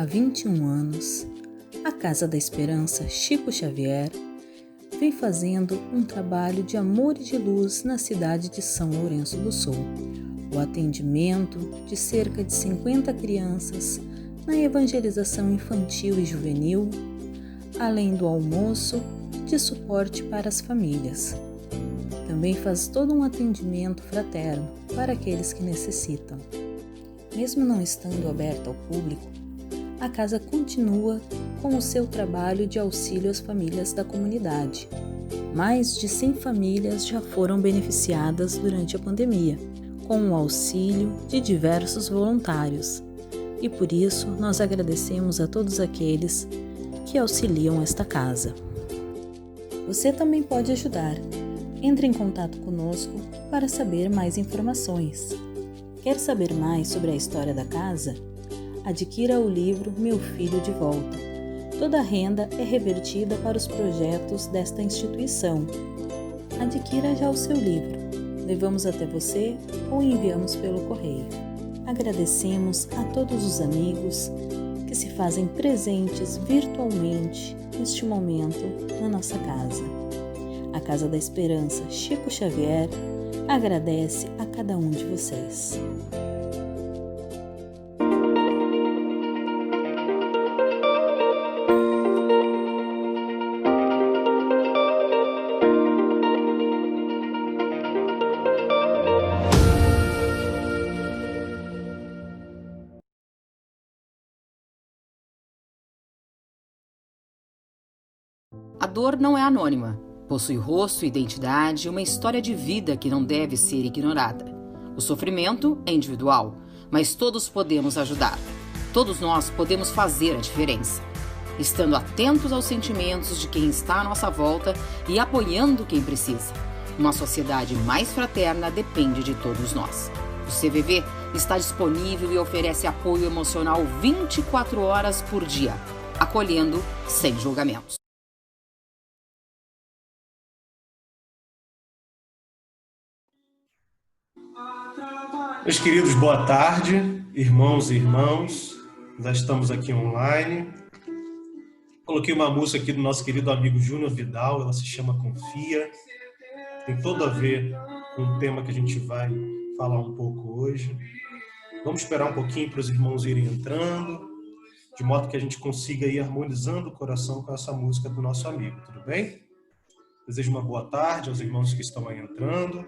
Há 21 anos, a Casa da Esperança Chico Xavier vem fazendo um trabalho de amor e de luz na cidade de São Lourenço do Sul. O atendimento de cerca de 50 crianças na evangelização infantil e juvenil, além do almoço de suporte para as famílias. Também faz todo um atendimento fraterno para aqueles que necessitam. Mesmo não estando aberta ao público, a casa continua com o seu trabalho de auxílio às famílias da comunidade. Mais de 100 famílias já foram beneficiadas durante a pandemia, com o auxílio de diversos voluntários. E por isso nós agradecemos a todos aqueles que auxiliam esta casa. Você também pode ajudar. Entre em contato conosco para saber mais informações. Quer saber mais sobre a história da casa? Adquira o livro Meu Filho de Volta. Toda a renda é revertida para os projetos desta instituição. Adquira já o seu livro. Levamos até você ou enviamos pelo correio. Agradecemos a todos os amigos que se fazem presentes virtualmente neste momento na nossa casa. A Casa da Esperança Chico Xavier agradece a cada um de vocês. A dor não é anônima. Possui rosto, identidade e uma história de vida que não deve ser ignorada. O sofrimento é individual, mas todos podemos ajudar. Todos nós podemos fazer a diferença. Estando atentos aos sentimentos de quem está à nossa volta e apoiando quem precisa. Uma sociedade mais fraterna depende de todos nós. O CVV está disponível e oferece apoio emocional 24 horas por dia, acolhendo sem julgamentos. Meus queridos, boa tarde, irmãos e irmãs, já estamos aqui online. Coloquei uma música aqui do nosso querido amigo Júnior Vidal, ela se chama Confia, tem tudo a ver com o tema que a gente vai falar um pouco hoje. Vamos esperar um pouquinho para os irmãos irem entrando, de modo que a gente consiga ir harmonizando o coração com essa música do nosso amigo, tudo bem? Desejo uma boa tarde aos irmãos que estão aí entrando.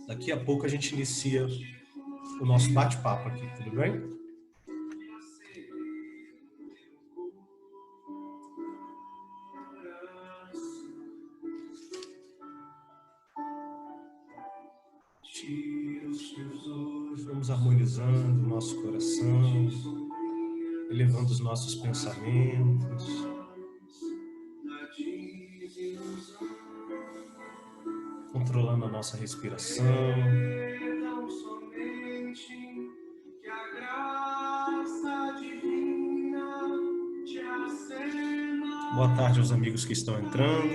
Daqui a pouco a gente inicia o nosso bate-papo aqui, tudo bem? Vamos harmonizando o nosso coração, elevando os nossos pensamentos. Controlando a nossa respiração. Boa tarde aos amigos que estão entrando.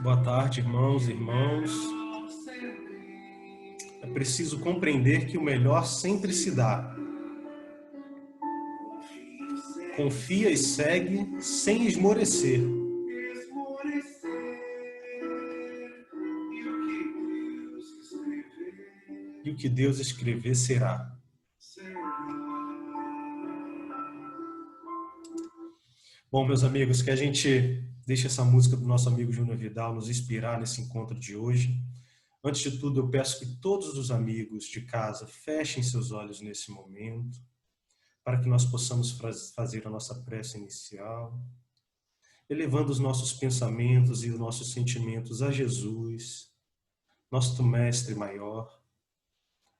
Boa tarde, irmãos e irmãs. É preciso compreender que o melhor sempre se dá. Confia e segue sem esmorecer. E o que Deus escrever será. Bom, meus amigos, que a gente deixe essa música do nosso amigo Júnior Vidal nos inspirar nesse encontro de hoje. Antes de tudo, eu peço que todos os amigos de casa fechem seus olhos nesse momento, para que nós possamos fazer a nossa prece inicial, elevando os nossos pensamentos e os nossos sentimentos a Jesus, nosso Mestre Maior,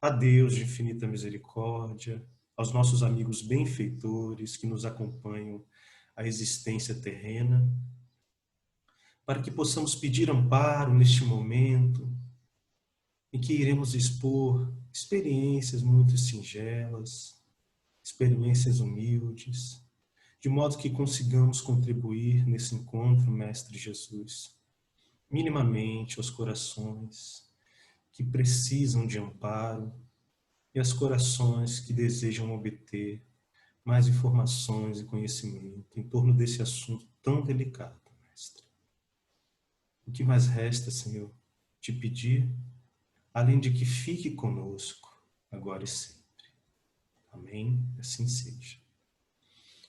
a Deus de infinita misericórdia, aos nossos amigos benfeitores que nos acompanham à existência terrena, para que possamos pedir amparo neste momento em que iremos expor experiências muito singelas, experiências humildes, de modo que consigamos contribuir nesse encontro, Mestre Jesus, minimamente aos corações que precisam de amparo e aos corações que desejam obter mais informações e conhecimento em torno desse assunto tão delicado, Mestre. O que mais resta, Senhor, te pedir, além de que fique conosco, agora e sempre. Amém? Assim seja.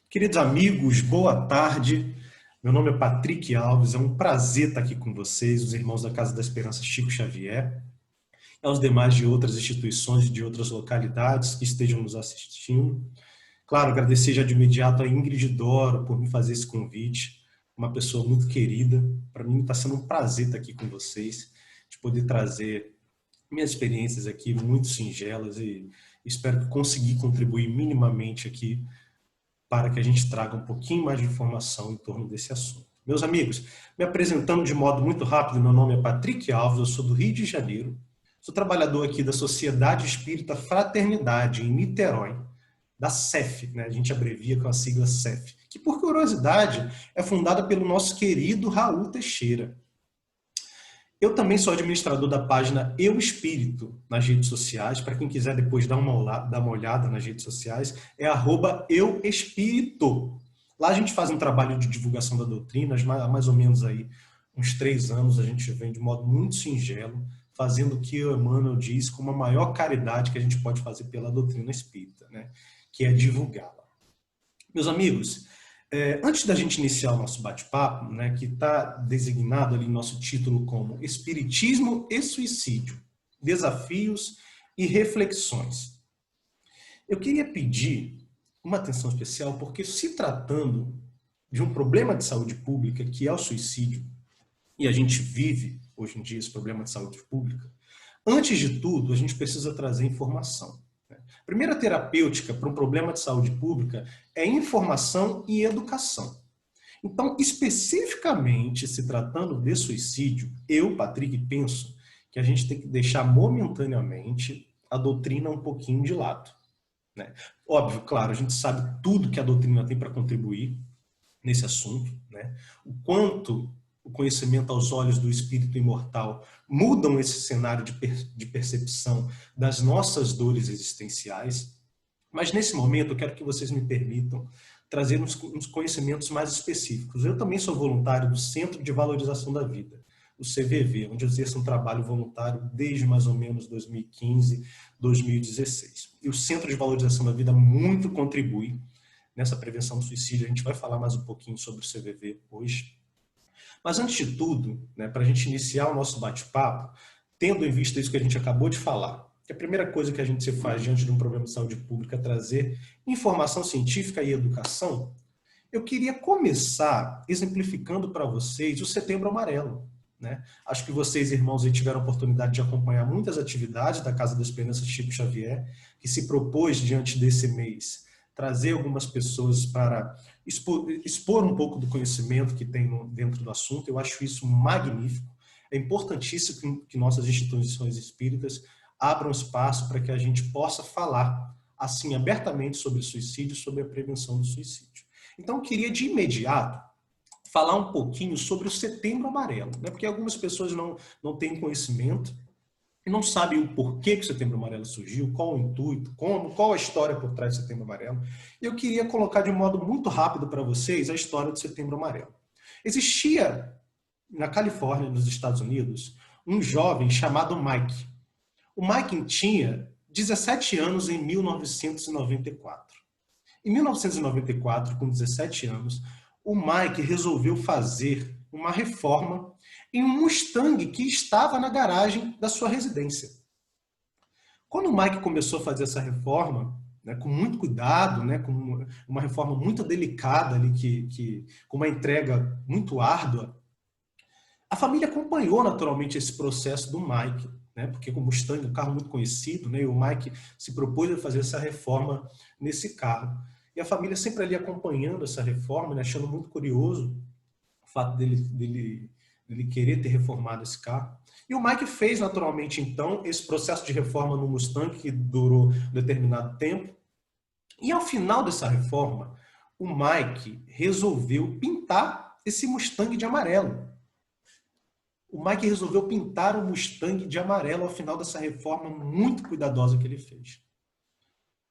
Queridos amigos, boa tarde. Meu nome é Patrick Alves, é um prazer estar aqui com vocês, os irmãos da Casa da Esperança Chico Xavier, e aos demais de outras instituições e de outras localidades que estejam nos assistindo. Claro, agradecer já de imediato a Ingrid Doro por me fazer esse convite, uma pessoa muito querida. Para mim está sendo um prazer estar aqui com vocês, de poder trazer minhas experiências aqui muito singelas e espero conseguir contribuir minimamente aqui para que a gente traga um pouquinho mais de informação em torno desse assunto. Meus amigos, me apresentando de modo muito rápido, meu nome é Patrick Alves, eu sou do Rio de Janeiro, sou trabalhador aqui da Sociedade Espírita Fraternidade, em Niterói, da CEF, né? A gente abrevia com a sigla CEF, que por curiosidade é fundada pelo nosso querido Raul Teixeira. Eu também sou administrador da página Eu Espírito nas redes sociais. Para quem quiser depois dar uma olhada nas redes sociais, é @euespírito. Lá a gente faz um trabalho de divulgação da doutrina, há mais ou menos aí uns 3 anos a gente vem de modo muito singelo, fazendo o que o Emmanuel diz com a maior caridade que a gente pode fazer pela doutrina espírita, né? Que é divulgá-la. Meus amigos, antes da gente iniciar o nosso bate-papo, né, que está designado ali no nosso título como Espiritismo e Suicídio, Desafios e Reflexões, eu queria pedir uma atenção especial, porque se tratando de um problema de saúde pública, que é o suicídio, e a gente vive hoje em dia esse problema de saúde pública, antes de tudo a gente precisa trazer informação. A primeira terapêutica para um problema de saúde pública é informação e educação. Então, especificamente se tratando de suicídio, eu, Patrick, penso que a gente tem que deixar momentaneamente a doutrina um pouquinho de lado, né? Óbvio, claro, a gente sabe tudo que a doutrina tem para contribuir nesse assunto, né? O quanto o conhecimento aos olhos do espírito imortal mudam esse cenário de percepção das nossas dores existenciais. Mas nesse momento eu quero que vocês me permitam trazer uns conhecimentos mais específicos. Eu também sou voluntário do Centro de Valorização da Vida, o CVV, onde eu exerço um trabalho voluntário desde mais ou menos 2015, 2016. E o Centro de Valorização da Vida muito contribui nessa prevenção do suicídio. A gente vai falar mais um pouquinho sobre o CVV hoje. Mas, antes de tudo, né, para a gente iniciar o nosso bate-papo, tendo em vista isso que a gente acabou de falar, que a primeira coisa que a gente se faz diante de um problema de saúde pública é trazer informação científica e educação, eu queria começar exemplificando para vocês o Setembro Amarelo, né? Acho que vocês, irmãos, aí tiveram a oportunidade de acompanhar muitas atividades da Casa da Esperança Chico Xavier, que se propôs, diante desse mês, trazer algumas pessoas para expor um pouco do conhecimento que tem dentro do assunto. Eu acho isso magnífico. É importantíssimo que nossas instituições espíritas abram espaço para que a gente possa falar, assim, abertamente sobre suicídio, sobre a prevenção do suicídio. Então, eu queria, de imediato, falar um pouquinho sobre o Setembro Amarelo, né? Porque algumas pessoas não têm conhecimento, e não sabe o porquê que o Setembro Amarelo surgiu, qual o intuito, qual a história por trás do Setembro Amarelo. Eu queria colocar de modo muito rápido para vocês a história do Setembro Amarelo. Existia, na Califórnia, nos Estados Unidos, um jovem chamado Mike. O Mike tinha 17 anos em 1994. Em 1994, com 17 anos, o Mike resolveu fazer uma reforma em um Mustang que estava na garagem da sua residência. Quando o Mike começou a fazer essa reforma, né, com muito cuidado, né, com uma reforma muito delicada, ali, com uma entrega muito árdua, a família acompanhou naturalmente esse processo do Mike, né, porque o Mustang é um carro muito conhecido, né, e o Mike se propôs a fazer essa reforma nesse carro. E a família sempre ali acompanhando essa reforma, né, achando muito curioso o fato dele querer ter reformado esse carro. E o Mike fez, naturalmente, então, esse processo de reforma no Mustang, que durou um determinado tempo. E, ao final dessa reforma, o Mike resolveu pintar esse Mustang de amarelo. o Mike resolveu pintar o Mustang de amarelo ao final dessa reforma muito cuidadosa que ele fez.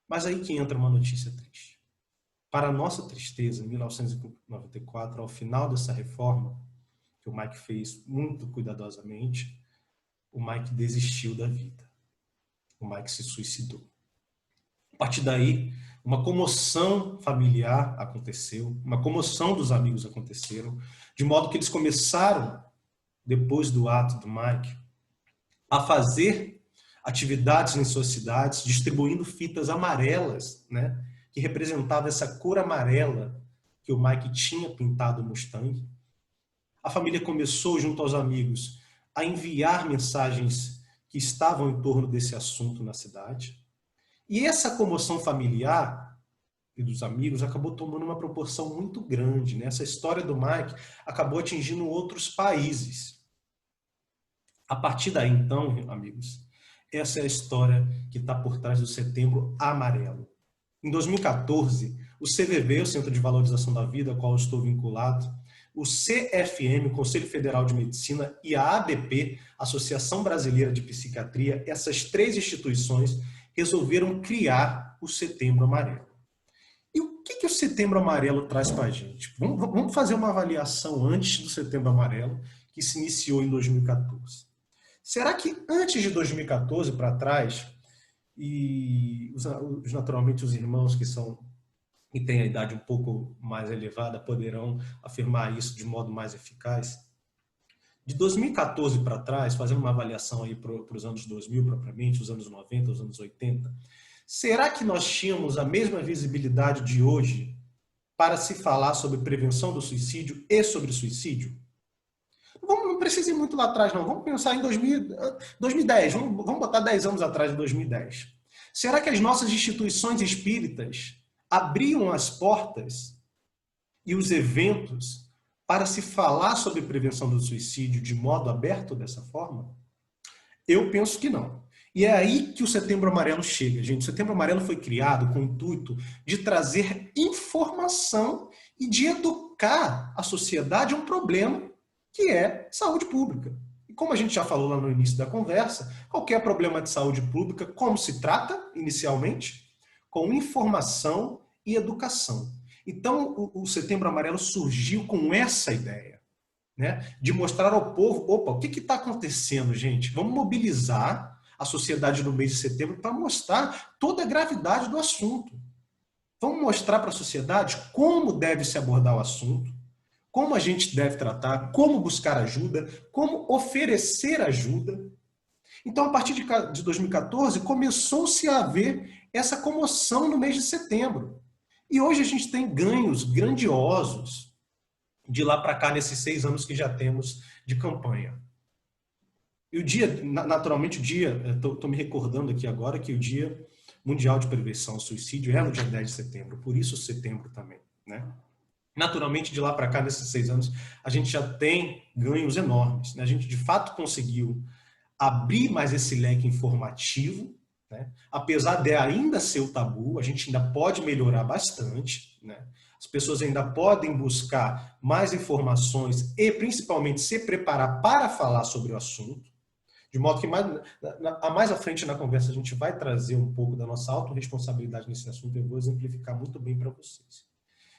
Mas aí que entra uma notícia triste. Para nossa tristeza, em 1994, ao final dessa reforma, que o Mike fez muito cuidadosamente, o Mike desistiu da vida. O Mike se suicidou. A partir daí, uma comoção familiar aconteceu, uma comoção dos amigos aconteceram, de modo que eles começaram, depois do ato do Mike, a fazer atividades em suas cidades, distribuindo fitas amarelas, né, que representavam essa cor amarela que o Mike tinha pintado no Mustang. A família começou, junto aos amigos, a enviar mensagens que estavam em torno desse assunto na cidade. E essa comoção familiar e dos amigos acabou tomando uma proporção muito grande, né? Essa história do Mike acabou atingindo outros países. A partir daí, então, amigos, essa é a história que está por trás do Setembro Amarelo. Em 2014, o CVV, o Centro de Valorização da Vida, ao qual eu estou vinculado, o CFM, Conselho Federal de Medicina, e a ABP, Associação Brasileira de Psiquiatria, essas três instituições resolveram criar o Setembro Amarelo. E o que o Setembro Amarelo traz para a gente? Vamos fazer uma avaliação antes do Setembro Amarelo, que se iniciou em 2014. Será que antes de 2014 para trás, e naturalmente os irmãos que têm a idade um pouco mais elevada poderão afirmar isso de modo mais eficaz, de 2014 para trás, fazendo uma avaliação aí para os anos 2000 propriamente, os anos 90, os anos 80, será que nós tínhamos a mesma visibilidade de hoje para se falar sobre prevenção do suicídio e sobre suicídio? Não precisa ir muito lá atrás, não. Vamos pensar em 2010. Vamos botar 10 anos atrás, de 2010. Será que as nossas instituições espíritas abriam as portas e os eventos para se falar sobre prevenção do suicídio de modo aberto dessa forma? Eu penso que não. E é aí que o Setembro Amarelo chega, gente. O Setembro Amarelo foi criado com o intuito de trazer informação e de educar a sociedade a um problema que é saúde pública. E como a gente já falou lá no início da conversa, qualquer problema de saúde pública, como se trata inicialmente? Com informação e educação. Então, o Setembro Amarelo surgiu com essa ideia, né, de mostrar ao povo, opa, o que está acontecendo, gente? Vamos mobilizar a sociedade no mês de setembro para mostrar toda a gravidade do assunto. Vamos mostrar para a sociedade como deve se abordar o assunto, como a gente deve tratar, como buscar ajuda, como oferecer ajuda. Então, a partir de 2014, começou-se a haver essa comoção no mês de setembro. E hoje a gente tem ganhos grandiosos de lá para cá, nesses 6 anos que já temos de campanha. E o dia, naturalmente, estou me recordando aqui agora que o Dia Mundial de Prevenção ao Suicídio é no dia 10 de setembro, por isso setembro também, né? Naturalmente, de lá para cá, nesses 6 anos, a gente já tem ganhos enormes, né? A gente, de fato, conseguiu abrir mais esse leque informativo, né? Apesar de ainda ser o tabu, a gente ainda pode melhorar bastante, né? As pessoas ainda podem buscar mais informações e, principalmente, se preparar para falar sobre o assunto, de modo que mais à frente na conversa a gente vai trazer um pouco da nossa autorresponsabilidade nesse assunto e eu vou exemplificar muito bem para vocês.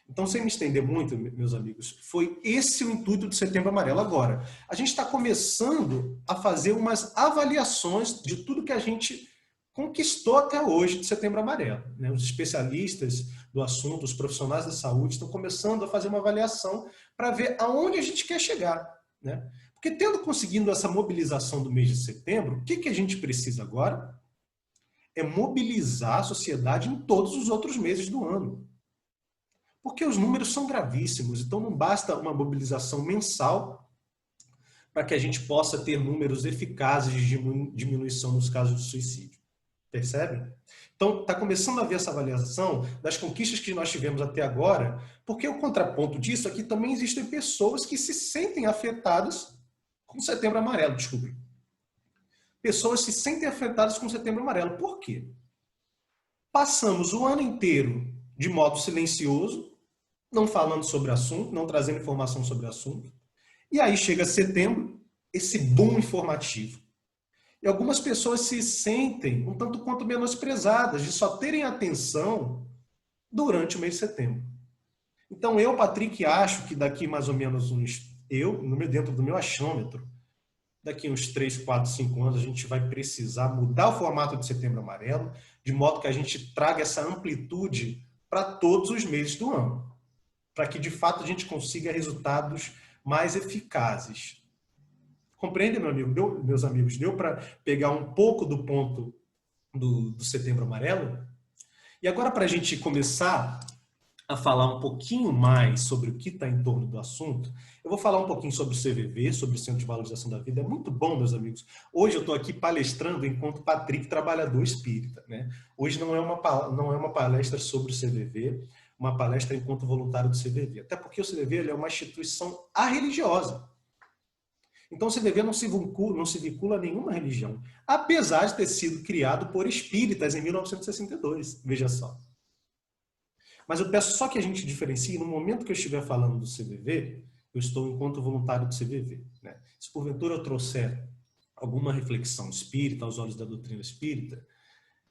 Então, sem me estender muito, meus amigos, foi esse o intuito do Setembro Amarelo. Agora, a gente está começando a fazer umas avaliações de tudo que a gente conquistou até hoje de Setembro Amarelo, né? Os especialistas do assunto, os profissionais da saúde estão começando a fazer uma avaliação para ver aonde a gente quer chegar, né? Porque tendo conseguido essa mobilização do mês de setembro, o que a gente precisa agora? É mobilizar a sociedade em todos os outros meses do ano. Porque os números são gravíssimos, então não basta uma mobilização mensal para que a gente possa ter números eficazes de diminuição nos casos de suicídio. Percebe? Então, está começando a haver essa avaliação das conquistas que nós tivemos até agora, porque o contraponto disso é que também existem pessoas que se sentem afetadas com o Setembro Amarelo, desculpe. Pessoas se sentem afetadas com o Setembro Amarelo. Por quê? Passamos o ano inteiro de modo silencioso, não falando sobre o assunto, não trazendo informação sobre o assunto, e aí chega setembro esse boom informativo. E algumas pessoas se sentem um tanto quanto menosprezadas de só terem atenção durante o mês de setembro. Então eu, Patrick, acho que daqui mais ou menos dentro do meu achômetro, daqui uns 3, 4, 5 anos, a gente vai precisar mudar o formato de Setembro Amarelo, de modo que a gente traga essa amplitude para todos os meses do ano, para que, de fato, a gente consiga resultados mais eficazes. Compreende, meu amigo? Meus amigos? Deu para pegar um pouco do ponto do Setembro Amarelo? E agora, para a gente começar a falar um pouquinho mais sobre o que está em torno do assunto, eu vou falar um pouquinho sobre o CVV, sobre o Centro de Valorização da Vida. É muito bom, meus amigos. Hoje eu estou aqui palestrando enquanto Patrick, trabalhador espírita, né? Hoje não é uma palestra sobre o CVV, uma palestra enquanto voluntário do CVV. Até porque o CVV ele é uma instituição arreligiosa. Então o CVV não se vincula a nenhuma religião, apesar de ter sido criado por espíritas em 1962. Veja só. Mas eu peço só que a gente diferencie, no momento que eu estiver falando do CVV, eu estou enquanto voluntário do CVV. Né? Se porventura eu trouxer alguma reflexão espírita, aos olhos da doutrina espírita,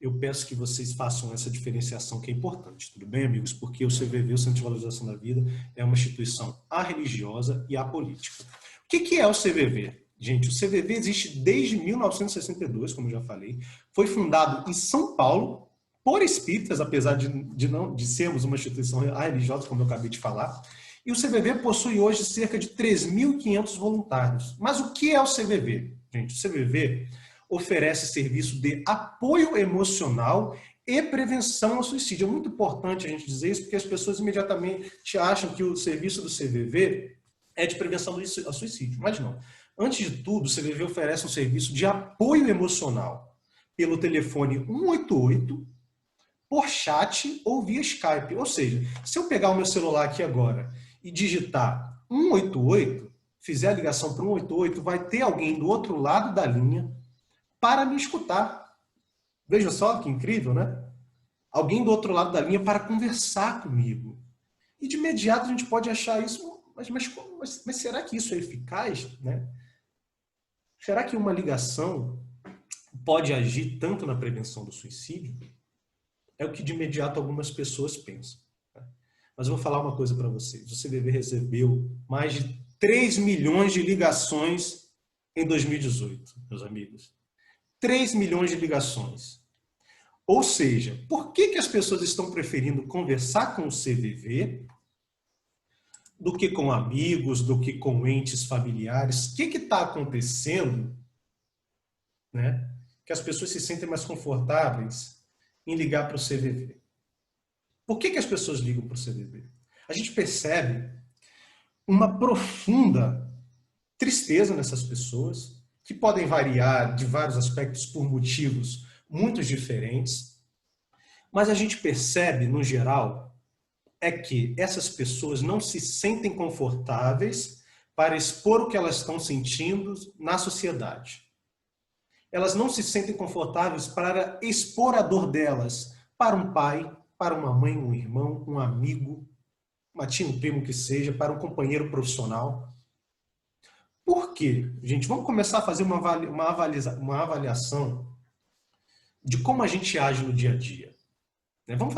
eu peço que vocês façam essa diferenciação que é importante, tudo bem, amigos? Porque o CVV, o Centro de Valorização da Vida, é uma instituição arreligiosa e apolítica. O que é o CVV? Gente, o CVV existe desde 1962, como eu já falei, foi fundado em São Paulo, por espíritas, apesar de sermos uma instituição religiosa, como eu acabei de falar, e o CVV possui hoje cerca de 3.500 voluntários. Mas o que é o CVV? Gente, o CVV oferece serviço de apoio emocional e prevenção ao suicídio. É muito importante a gente dizer isso, porque as pessoas imediatamente acham que o serviço do CVV é de prevenção ao suicídio. Mas não. Antes de tudo, o CVV oferece um serviço de apoio emocional pelo telefone 188, por chat ou via Skype. Ou seja, se eu pegar o meu celular aqui agora e digitar 188, fizer a ligação para 188, vai ter alguém do outro lado da linha para me escutar. Veja só que incrível, né? Alguém do outro lado da linha para conversar comigo. E de imediato a gente pode achar isso, mas será que isso é eficaz? Né? Será que uma ligação pode agir tanto na prevenção do suicídio? É o que de imediato algumas pessoas pensam. Mas eu vou falar uma coisa para vocês. O CVV recebeu mais de 3 milhões de ligações em 2018, meus amigos. 3 milhões de ligações. Ou seja, por que as pessoas estão preferindo conversar com o CVV do que com amigos, do que com entes familiares? O que está acontecendo, né? Que as pessoas se sentem mais confortáveis em ligar para o CVV. Por que as pessoas ligam para o CVV? A gente percebe uma profunda tristeza nessas pessoas, que podem variar de vários aspectos por motivos muito diferentes, mas a gente percebe, no geral, é que essas pessoas não se sentem confortáveis para expor o que elas estão sentindo na sociedade. Elas não se sentem confortáveis para expor a dor delas para um pai, para uma mãe, um irmão, um amigo, uma tia, um primo que seja, para um companheiro profissional. Por quê? Gente, vamos começar a fazer uma avaliação de como a gente age no dia a dia. Vamos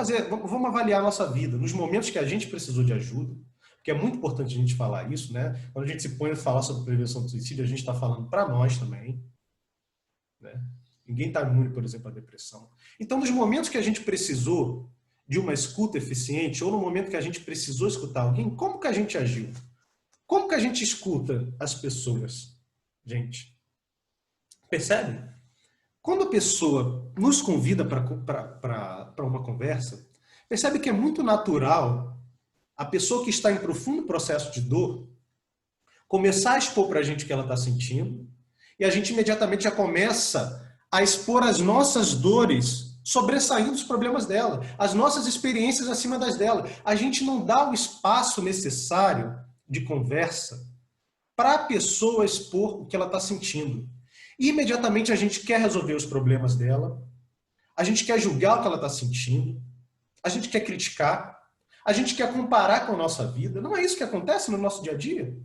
avaliar a nossa vida, nos momentos que a gente precisou de ajuda, porque é muito importante a gente falar isso, né? Quando a gente se põe a falar sobre prevenção do suicídio, a gente está falando para nós também. Né? Ninguém está imune, por exemplo, à depressão. Então, nos momentos que a gente precisou de uma escuta eficiente, ou no momento que a gente precisou escutar alguém, como que a gente agiu? Como que a gente escuta as pessoas? Gente, percebe? Quando a pessoa nos convida para uma conversa, percebe que é muito natural a pessoa que está em profundo processo de dor começar a expor para a gente o que ela está sentindo, e a gente imediatamente já começa a expor as nossas dores, sobressaindo os problemas dela, as nossas experiências acima das dela. A gente não dá o espaço necessário de conversa para a pessoa expor o que ela está sentindo. E imediatamente a gente quer resolver os problemas dela, a gente quer julgar o que ela está sentindo, a gente quer criticar, a gente quer comparar com a nossa vida. Não é isso que acontece no nosso dia a dia?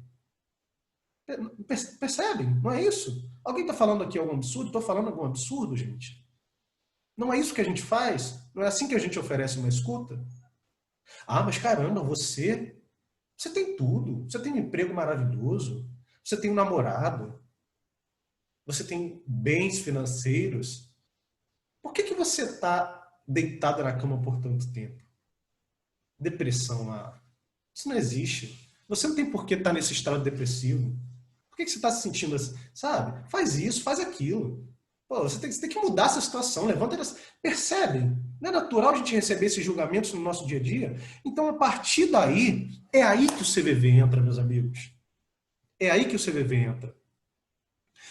Percebem? Não é isso? Alguém está falando aqui algum absurdo? Estou falando algum absurdo, gente? Não é isso que a gente faz? Não é assim que a gente oferece uma escuta? Ah, mas caramba, você tem tudo. Você tem um emprego maravilhoso. Você tem um namorado. Você tem bens financeiros. Por que você está deitado na cama por tanto tempo? Depressão lá. Isso não existe. Você não tem por que estar nesse estado depressivo. Por que você está se sentindo assim? Sabe? Faz isso, faz aquilo. Pô, você tem que mudar essa situação. Levanta essa... Percebem? Não é natural a gente receber esses julgamentos no nosso dia a dia? Então, a partir daí, é aí que o CVV entra, meus amigos. É aí que o CVV entra.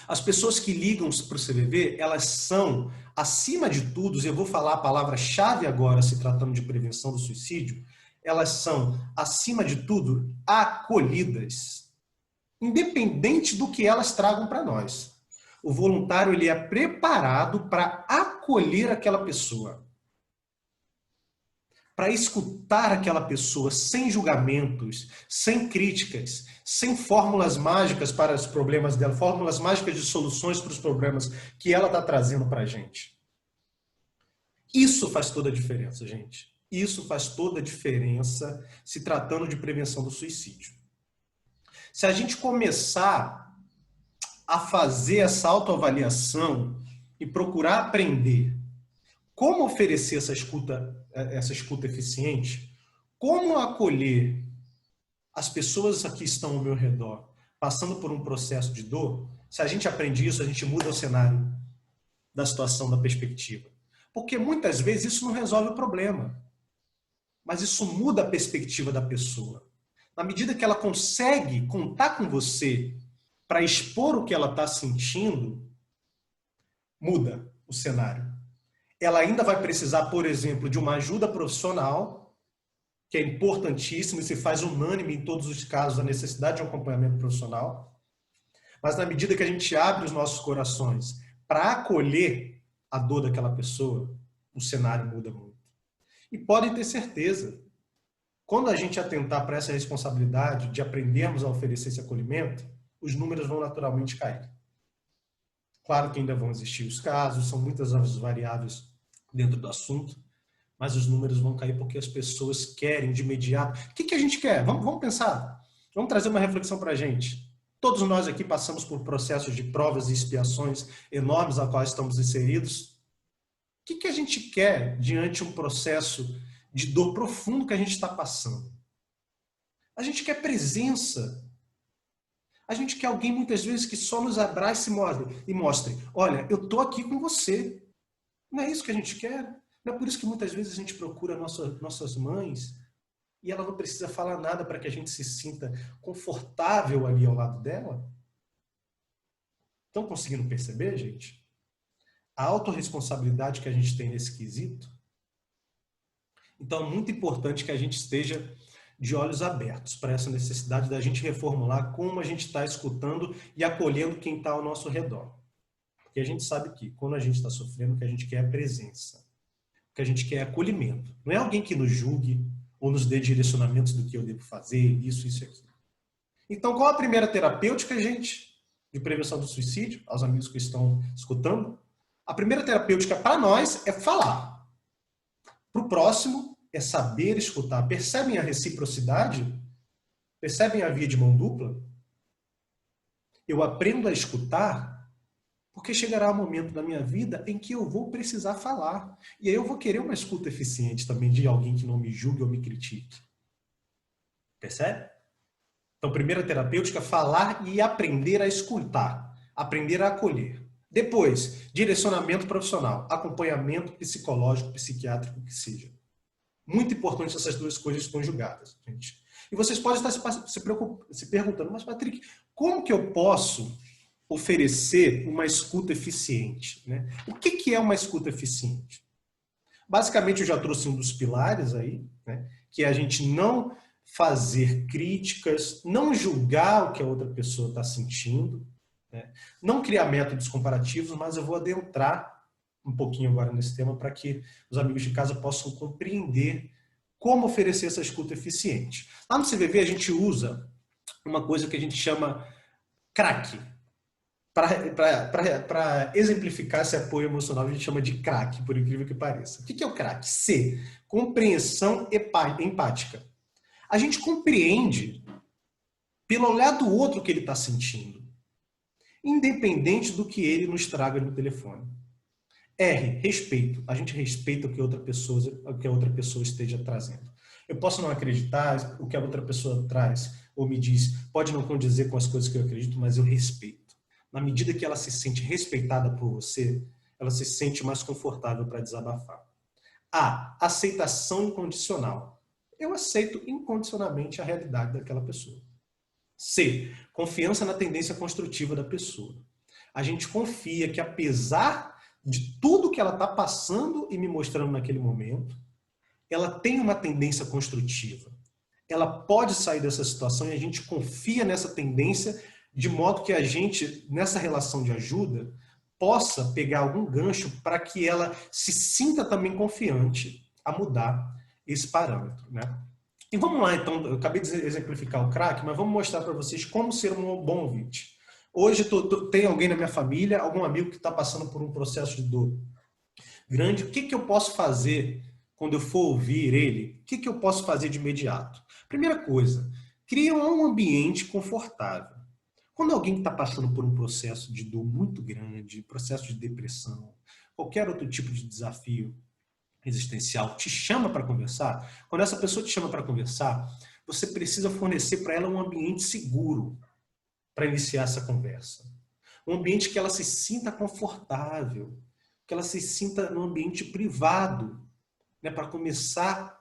As pessoas que ligam para o CVV, elas são, acima de tudo, e eu vou falar a palavra-chave agora, se tratando de prevenção do suicídio, elas são, acima de tudo, acolhidas. Independente do que elas tragam para nós. O voluntário ele é preparado para acolher aquela pessoa. Para escutar aquela pessoa sem julgamentos, sem críticas, sem fórmulas mágicas para os problemas dela, fórmulas mágicas de soluções para os problemas que ela está trazendo para a gente. Isso faz toda a diferença, gente. Isso faz toda a diferença se tratando de prevenção do suicídio. Se a gente começar a fazer essa autoavaliação e procurar aprender como oferecer essa escuta eficiente, como acolher as pessoas que estão ao meu redor, passando por um processo de dor, se a gente aprende isso, a gente muda o cenário da situação, da perspectiva. Porque muitas vezes isso não resolve o problema, mas isso muda a perspectiva da pessoa. Na medida que ela consegue contar com você para expor o que ela está sentindo, muda o cenário. Ela ainda vai precisar, por exemplo, de uma ajuda profissional, que é importantíssimo e se faz unânime em todos os casos a necessidade de um acompanhamento profissional. Mas na medida que a gente abre os nossos corações para acolher a dor daquela pessoa, o cenário muda muito. E podem ter certeza, quando a gente atentar para essa responsabilidade de aprendermos a oferecer esse acolhimento, os números vão naturalmente cair. Claro que ainda vão existir os casos, são muitas as variáveis dentro do assunto, mas os números vão cair porque as pessoas querem de imediato. O que a gente quer? Vamos pensar. Vamos trazer uma reflexão para a gente. Todos nós aqui passamos por processos de provas e expiações enormes a quais estamos inseridos. O que a gente quer diante de um processo de dor profundo que a gente está passando? A gente quer presença. A gente quer alguém, muitas vezes, que só nos abrace e mostre, olha, eu estou aqui com você. Não é isso que a gente quer? Não é por isso que muitas vezes a gente procura nossas mães e ela não precisa falar nada para que a gente se sinta confortável ali ao lado dela? Estão conseguindo perceber, gente? A autorresponsabilidade que a gente tem nesse quesito. Então, é muito importante que a gente esteja de olhos abertos para essa necessidade da gente reformular como a gente está escutando e acolhendo quem está ao nosso redor. Porque a gente sabe que quando a gente está sofrendo, o que a gente quer é presença. O que a gente quer é acolhimento. Não é alguém que nos julgue ou nos dê direcionamentos do que eu devo fazer, isso e aquilo. Então, qual a primeira terapêutica, gente, de prevenção do suicídio? Aos amigos que estão escutando. A primeira terapêutica para nós é falar. Para o próximo é saber escutar. Percebem a reciprocidade? Percebem a via de mão dupla? Eu aprendo a escutar porque chegará um momento da minha vida em que eu vou precisar falar. E aí eu vou querer uma escuta eficiente também de alguém que não me julgue ou me critique. Percebe? Então, primeira terapêutica, falar e aprender a escutar. Aprender a acolher. Depois, direcionamento profissional. Acompanhamento psicológico, psiquiátrico, que seja. Muito importante essas duas coisas conjugadas, gente. E vocês podem estar se perguntando, mas Patrick, como que eu posso oferecer uma escuta eficiente, né? O que é uma escuta eficiente? Basicamente, eu já trouxe um dos pilares aí, né? Que é a gente não fazer críticas, não julgar o que a outra pessoa está sentindo, né? Não criar métodos comparativos, mas eu vou adentrar um pouquinho agora nesse tema para que os amigos de casa possam compreender como oferecer essa escuta eficiente. Lá no CVV a gente usa uma coisa que a gente chama Crack. Para exemplificar esse apoio emocional, a gente chama de crack, por incrível que pareça. O que é o crack? C. Compreensão empática. A gente compreende pelo olhar do outro o que ele está sentindo, independente do que ele nos traga no telefone. R. Respeito. A gente respeita o que a outra pessoa esteja trazendo. Eu posso não acreditar o que a outra pessoa traz ou me diz, pode não condizer com as coisas que eu acredito, mas eu respeito. Na medida que ela se sente respeitada por você, ela se sente mais confortável para desabafar. A. Aceitação incondicional. Eu aceito incondicionalmente a realidade daquela pessoa. C. Confiança na tendência construtiva da pessoa. A gente confia que, apesar de tudo que ela está passando e me mostrando naquele momento, ela tem uma tendência construtiva. Ela pode sair dessa situação e a gente confia nessa tendência de modo que a gente, nessa relação de ajuda, possa pegar algum gancho para que ela se sinta também confiante a mudar esse parâmetro, né? E vamos lá, então, eu acabei de exemplificar o crack, mas vamos mostrar para vocês como ser um bom ouvinte. Hoje tem alguém na minha família, algum amigo que está passando por um processo de dor grande. O que eu posso fazer quando eu for ouvir ele? O que eu posso fazer de imediato? Primeira coisa, cria um ambiente confortável. Quando alguém está passando por um processo de dor muito grande, processo de depressão, qualquer outro tipo de desafio existencial, te chama para conversar, quando essa pessoa te chama para conversar, você precisa fornecer para ela um ambiente seguro para iniciar essa conversa. Um ambiente que ela se sinta confortável, que ela se sinta num ambiente privado, né, para começar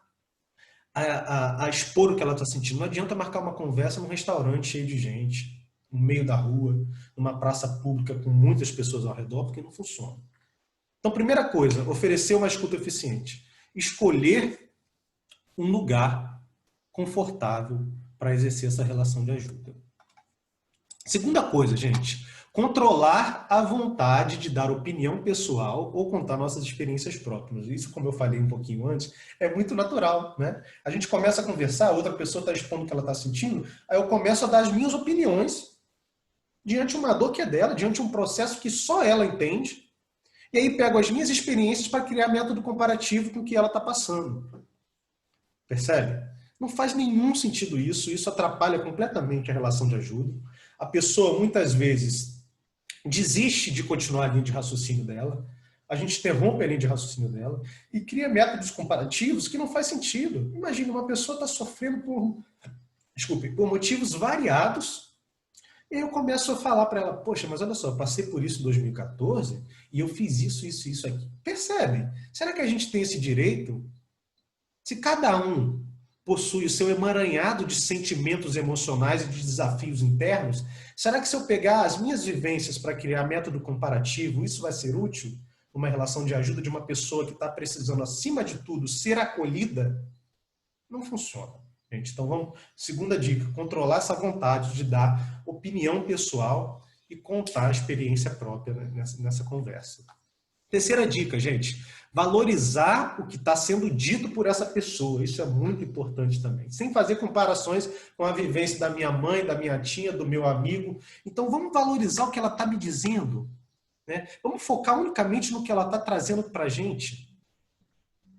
a expor o que ela está sentindo. Não adianta marcar uma conversa num restaurante cheio de gente, no meio da rua, numa praça pública com muitas pessoas ao redor, porque não funciona. Então, primeira coisa, oferecer uma escuta eficiente. Escolher um lugar confortável para exercer essa relação de ajuda. Segunda coisa, gente, controlar a vontade de dar opinião pessoal ou contar nossas experiências próprias. Isso, como eu falei um pouquinho antes, é muito natural, né? A gente começa a conversar, a outra pessoa está expondo o que ela está sentindo, aí eu começo a dar as minhas opiniões diante de uma dor que é dela, diante de um processo que só ela entende, e aí pego as minhas experiências para criar método comparativo com o que ela está passando. Percebe? Não faz nenhum sentido isso, isso atrapalha completamente a relação de ajuda. A pessoa, muitas vezes, desiste de continuar a linha de raciocínio dela, a gente interrompe a linha de raciocínio dela e cria métodos comparativos que não faz sentido. Imagina, uma pessoa está sofrendo por motivos variados, e eu começo a falar para ela, poxa, mas olha só, eu passei por isso em 2014 e eu fiz isso aqui. Percebe? Será que a gente tem esse direito? Se cada um possui o seu emaranhado de sentimentos emocionais e de desafios internos, será que se eu pegar as minhas vivências para criar método comparativo, isso vai ser útil numa relação de ajuda de uma pessoa que está precisando, acima de tudo, ser acolhida? Não funciona. Gente, então vamos, segunda dica, controlar essa vontade de dar opinião pessoal e contar a experiência própria, né, nessa conversa. Terceira dica, gente, valorizar o que está sendo dito por essa pessoa. Isso é muito importante também. Sem fazer comparações com a vivência da minha mãe, da minha tia, do meu amigo. Então vamos valorizar o que ela está me dizendo, né? Vamos focar unicamente no que ela está trazendo para a gente.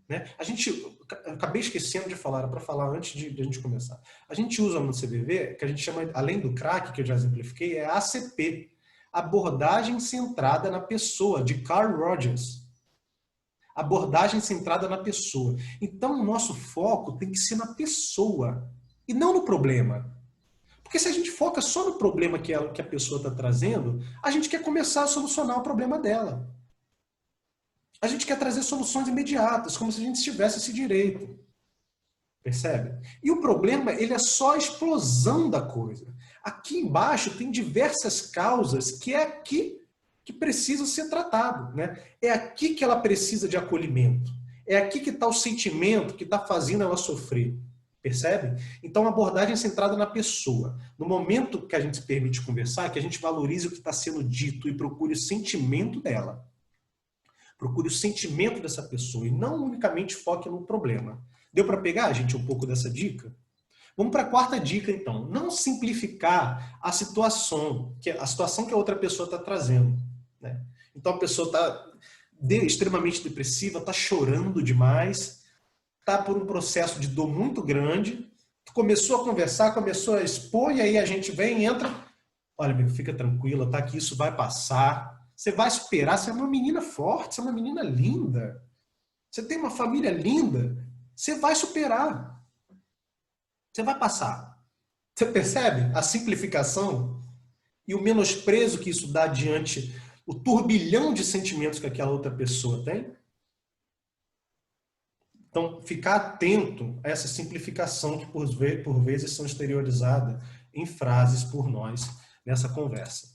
Né? Eu acabei esquecendo de falar, era para falar antes de a gente começar. A gente usa no CVV, que a gente chama, além do crack, que eu já exemplifiquei, é a ACP, abordagem centrada na pessoa, de Carl Rogers. Abordagem centrada na pessoa. Então, o nosso foco tem que ser na pessoa e não no problema. Porque se a gente foca só no problema que a pessoa está trazendo, a gente quer começar a solucionar o problema dela. A gente quer trazer soluções imediatas, como se a gente tivesse esse direito. Percebe? E o problema, ele é só a explosão da coisa. Aqui embaixo tem diversas causas que é aqui que precisa ser tratado, né? É aqui que ela precisa de acolhimento. É aqui que está o sentimento que está fazendo ela sofrer. Percebe? Então, a abordagem é centrada na pessoa. No momento que a gente se permite conversar, que a gente valorize o que está sendo dito e procure o sentimento dela. Procure o sentimento dessa pessoa e não unicamente foque no problema. Deu para pegar, gente, um pouco dessa dica? Vamos para a quarta dica, então. Não simplificar a situação que a outra pessoa está trazendo, né? Então, a pessoa está extremamente depressiva, está chorando demais, está por um processo de dor muito grande, começou a conversar, começou a expor, e aí a gente vem e entra. Olha, amigo, fica tranquila, tá? Que isso vai passar. Você vai superar. Você é uma menina forte, você é uma menina linda. Você tem uma família linda. Você vai superar. Você vai passar. Você percebe a simplificação e o menosprezo que isso dá diante o turbilhão de sentimentos que aquela outra pessoa tem? Então, ficar atento a essa simplificação que por vezes são exteriorizadas em frases por nós nessa conversa.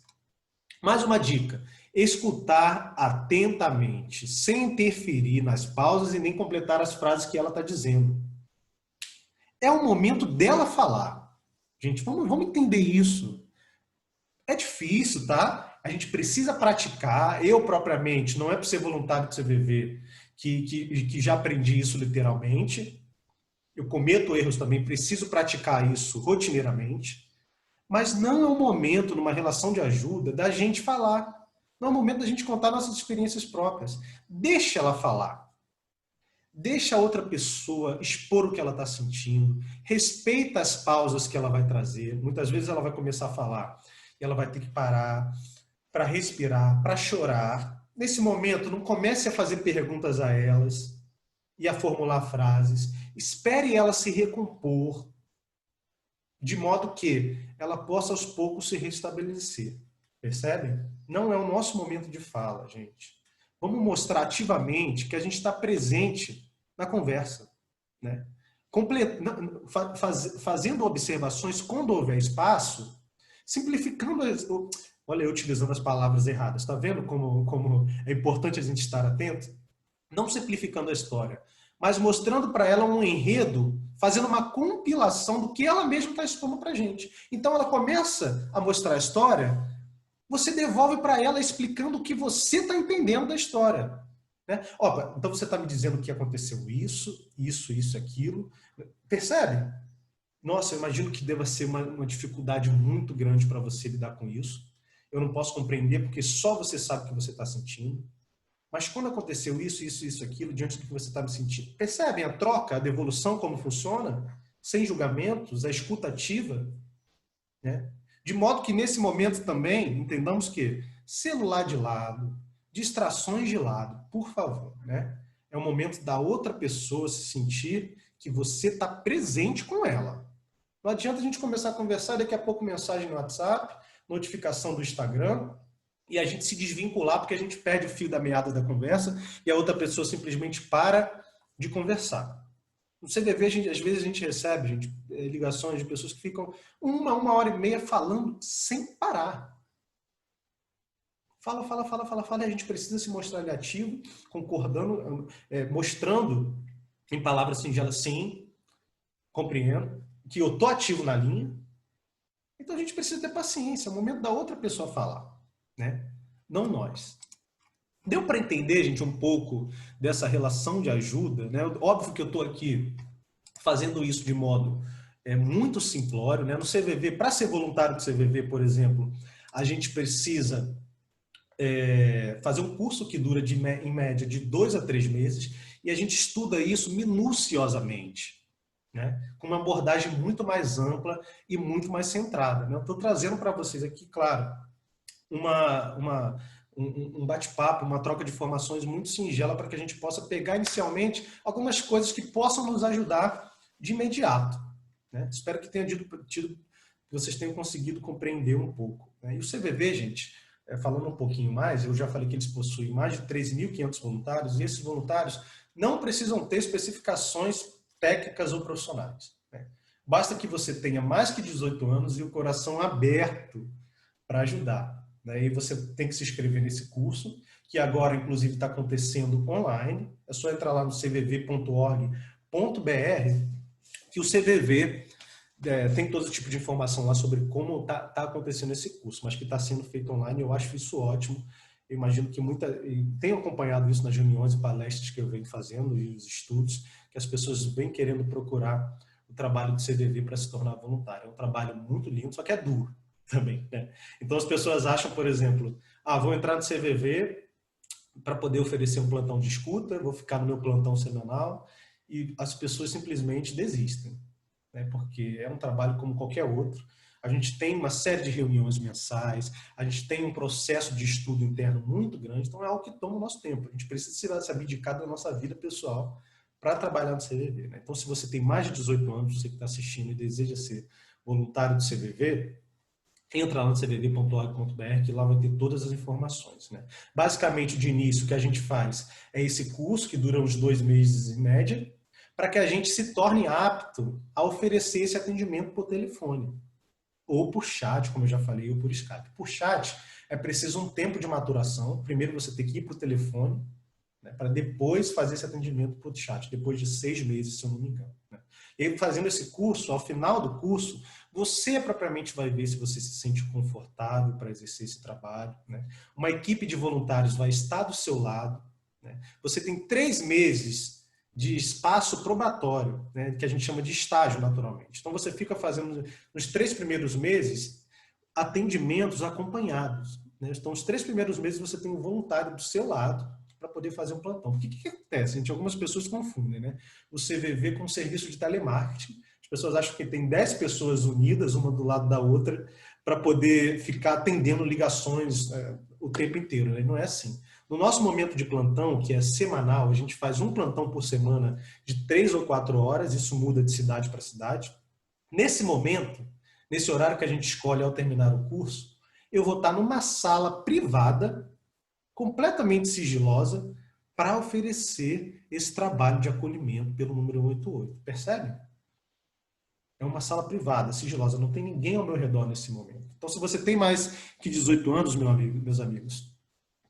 Mais uma dica: escutar atentamente, sem interferir nas pausas e nem completar as frases que ela está dizendo. É o momento dela falar. Gente, vamos entender isso. É difícil, tá? A gente precisa praticar. Eu, propriamente, não é para ser voluntário do CVV que já aprendi isso literalmente. Eu cometo erros também, preciso praticar isso rotineiramente. Mas não é o momento, numa relação de ajuda, da gente falar. Não é o momento da gente contar nossas experiências próprias. Deixa ela falar. Deixa a outra pessoa expor o que ela está sentindo. Respeita as pausas que ela vai trazer. Muitas vezes ela vai começar a falar e ela vai ter que parar para respirar, para chorar. Nesse momento, não comece a fazer perguntas a elas e a formular frases. Espere ela se recompor, de modo que ela possa aos poucos se restabelecer. Percebe? Não é o nosso momento de fala, gente. Vamos mostrar ativamente que a gente está presente na conversa, né? Fazendo observações quando houver espaço, simplificando. Olha, eu utilizando as palavras erradas. Está vendo como é importante a gente estar atento? Não simplificando a história, mas mostrando para ela um enredo, fazendo uma compilação do que ela mesma está expondo para a gente. Então ela começa a mostrar a história, você devolve para ela explicando o que você está entendendo da história. Né? Opa, então você está me dizendo que aconteceu isso, aquilo. Percebe? Nossa, eu imagino que deva ser uma dificuldade muito grande para você lidar com isso. Eu não posso compreender porque só você sabe o que você está sentindo. Mas quando aconteceu isso, aquilo, diante do que você está me sentindo, percebem a troca, a devolução, como funciona? Sem julgamentos, a escuta ativa, né? De modo que nesse momento também, entendamos que celular de lado, distrações de lado, por favor, né? É o momento da outra pessoa se sentir que você está presente com ela. Não adianta a gente começar a conversar, daqui a pouco mensagem no WhatsApp, notificação do Instagram, e a gente se desvincular porque a gente perde o fio da meada da conversa e a outra pessoa simplesmente para de conversar. No CVV, às vezes a gente recebe, ligações de pessoas que ficam uma hora e meia falando sem parar. Fala, e a gente precisa se mostrar ali ativo, concordando, mostrando em palavras singelas, sim, compreendo, que eu estou ativo na linha. Então a gente precisa ter paciência, é o momento da outra pessoa falar. Né? Não nós. Deu para entender, gente, um pouco dessa relação de ajuda? Né? Óbvio que eu estou aqui fazendo isso de modo muito simplório. Né? No CVV, para ser voluntário do CVV, por exemplo, a gente precisa fazer um curso que dura em média de 2 a 3 meses e a gente estuda isso minuciosamente. Né? Com uma abordagem muito mais ampla e muito mais centrada. Né? Eu estou trazendo para vocês aqui, claro, um bate-papo, uma troca de informações muito singela para que a gente possa pegar inicialmente algumas coisas que possam nos ajudar de imediato. Né? Espero que vocês tenham conseguido compreender um pouco. Né? E o CVV, gente, falando um pouquinho mais, eu já falei que eles possuem mais de 3.500 voluntários e esses voluntários não precisam ter especificações técnicas ou profissionais. Né? Basta que você tenha mais que 18 anos e o coração aberto para ajudar. Daí você tem que se inscrever nesse curso, que agora, inclusive, está acontecendo online. É só entrar lá no cvv.org.br, que o CVV tem todo tipo de informação lá sobre como está acontecendo esse curso, mas que está sendo feito online. Eu acho isso ótimo. Eu imagino que tenho acompanhado isso nas reuniões e palestras que eu venho fazendo e os estudos, que as pessoas vêm querendo procurar o trabalho do CVV para se tornar voluntário. É um trabalho muito lindo, só que é duro também, né? Então as pessoas acham, por exemplo, vou entrar no CVV para poder oferecer um plantão de escuta, vou ficar no meu plantão semanal, e as pessoas simplesmente desistem, né? Porque é um trabalho como qualquer outro. A gente tem uma série de reuniões mensais, a gente tem um processo de estudo interno muito grande, então é algo que toma o nosso tempo. A gente precisa se abdicar da nossa vida pessoal para trabalhar no CVV, né? Então, se você tem mais de 18 anos, você que está assistindo e deseja ser voluntário do CVV, entra lá no cvv.org.br, que lá vai ter todas as informações, né? Basicamente, de início, o que a gente faz é esse curso, que dura uns 2 meses em média, para que a gente se torne apto a oferecer esse atendimento por telefone, ou por chat, como eu já falei, ou por Skype. Por chat, é preciso um tempo de maturação. Primeiro você tem que ir para o telefone, né, para depois fazer esse atendimento por chat, depois de 6 meses, se eu não me engano, né? E aí, fazendo esse curso, ao final do curso, você propriamente vai ver se você se sente confortável para exercer esse trabalho, né? Uma equipe de voluntários vai estar do seu lado, né? Você tem 3 meses de espaço probatório, né, que a gente chama de estágio, naturalmente. Então, você fica fazendo, nos 3 primeiros meses, atendimentos acompanhados, né? Então, os 3 primeiros meses você tem um voluntário do seu lado para poder fazer um plantão. Porque o que acontece? Gente, algumas pessoas confundem, né, o CVV com um serviço de telemarketing. As pessoas acham que tem 10 pessoas unidas, uma do lado da outra, para poder ficar atendendo ligações o tempo inteiro, né? Não é assim. No nosso momento de plantão, que é semanal, a gente faz um plantão por semana de 3 ou 4 horas, isso muda de cidade para cidade. Nesse momento, nesse horário que a gente escolhe ao terminar o curso, eu vou estar numa sala privada, completamente sigilosa, para oferecer esse trabalho de acolhimento pelo número 88. Percebe? É uma sala privada, sigilosa, não tem ninguém ao meu redor nesse momento. Então, se você tem mais que 18 anos, meus amigos,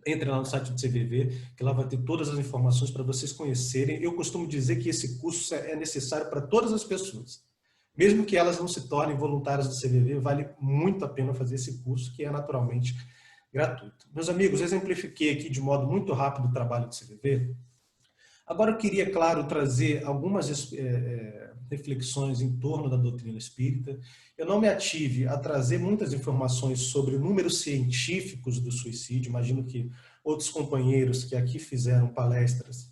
entre lá no site do CVV, que lá vai ter todas as informações para vocês conhecerem. Eu costumo dizer que esse curso é necessário para todas as pessoas. Mesmo que elas não se tornem voluntárias do CVV, vale muito a pena fazer esse curso, que é naturalmente gratuito. Meus amigos, exemplifiquei aqui de modo muito rápido o trabalho do CVV. Agora eu queria, claro, trazer algumas reflexões em torno da doutrina espírita. Eu não me ative a trazer muitas informações sobre números científicos do suicídio. Imagino que outros companheiros que aqui fizeram palestras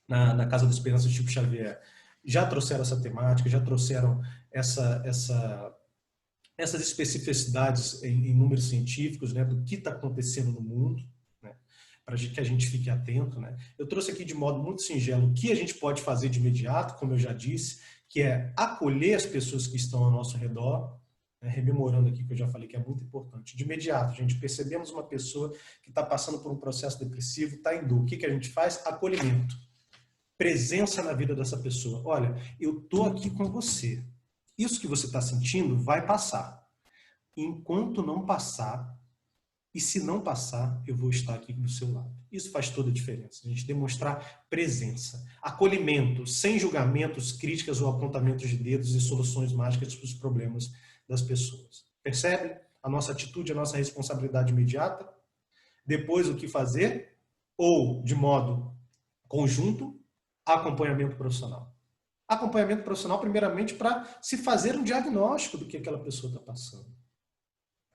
na Casa da Esperança Chico Xavier já trouxeram essa temática, já trouxeram essas especificidades em números científicos, né, do que está acontecendo no mundo, né, para que a gente fique atento, né. Eu trouxe aqui de modo muito singelo o que a gente pode fazer de imediato, como eu já disse, que é acolher as pessoas que estão ao nosso redor, né, rememorando aqui que eu já falei que é muito importante. De imediato, gente, percebemos uma pessoa que está passando por um processo depressivo, está em dor. O que a gente faz? Acolhimento. Presença na vida dessa pessoa. Olha, eu estou aqui com você. Isso que você está sentindo vai passar. Enquanto não passar, e se não passar, eu vou estar aqui do seu lado. Isso faz toda a diferença. A gente demonstrar presença. Acolhimento, sem julgamentos, críticas ou apontamentos de dedos e soluções mágicas para os problemas das pessoas. Percebe? A nossa atitude, a nossa responsabilidade imediata. Depois, o que fazer? Ou, de modo conjunto, acompanhamento profissional. Acompanhamento profissional, primeiramente, para se fazer um diagnóstico do que aquela pessoa está passando.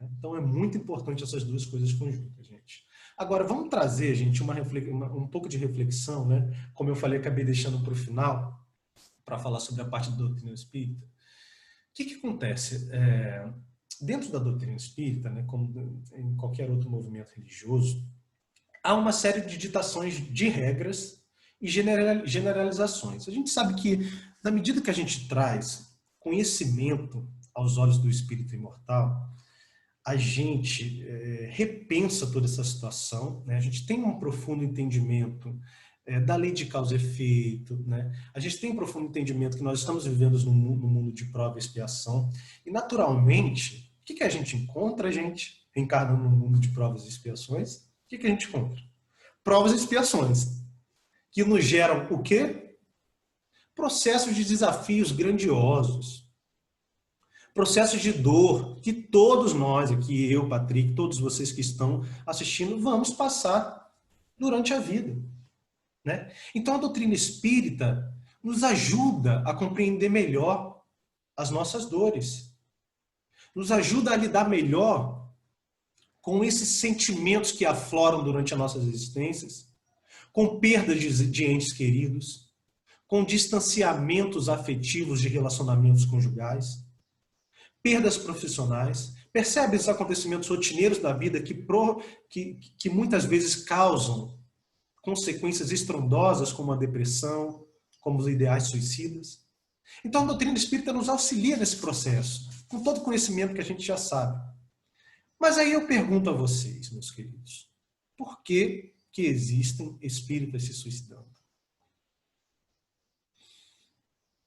Então, é muito importante essas duas coisas conjuntas, gente. Agora, vamos trazer, gente, um pouco de reflexão, né? Como eu falei, acabei deixando para o final, para falar sobre a parte da doutrina espírita. O que acontece? Dentro da doutrina espírita, né, como em qualquer outro movimento religioso, há uma série de ditações de regras e generalizações. A gente sabe que, na medida que a gente traz conhecimento aos olhos do espírito imortal, a gente repensa toda essa situação, né? A gente tem um profundo entendimento da lei de causa e efeito, né? A gente tem um profundo entendimento que nós estamos vivendo no mundo de prova e expiação, e naturalmente, o que a gente encontra, a gente reencarnando no mundo de provas e expiações? O que a gente encontra? Provas e expiações, que nos geram o quê? Processos de desafios grandiosos, processos de dor que todos nós aqui, eu, Patrick, todos vocês que estão assistindo, vamos passar durante a vida, né? Então a doutrina espírita nos ajuda a compreender melhor as nossas dores. Nos ajuda a lidar melhor com esses sentimentos que afloram durante as nossas existências, com perdas de entes queridos, com distanciamentos afetivos de relacionamentos conjugais, perdas profissionais. Percebe esses acontecimentos rotineiros da vida que muitas vezes causam consequências estrondosas, como a depressão, como os ideais suicidas? Então a doutrina espírita nos auxilia nesse processo, com todo o conhecimento que a gente já sabe. Mas aí eu pergunto a vocês, meus queridos, por que existem espíritas se suicidando?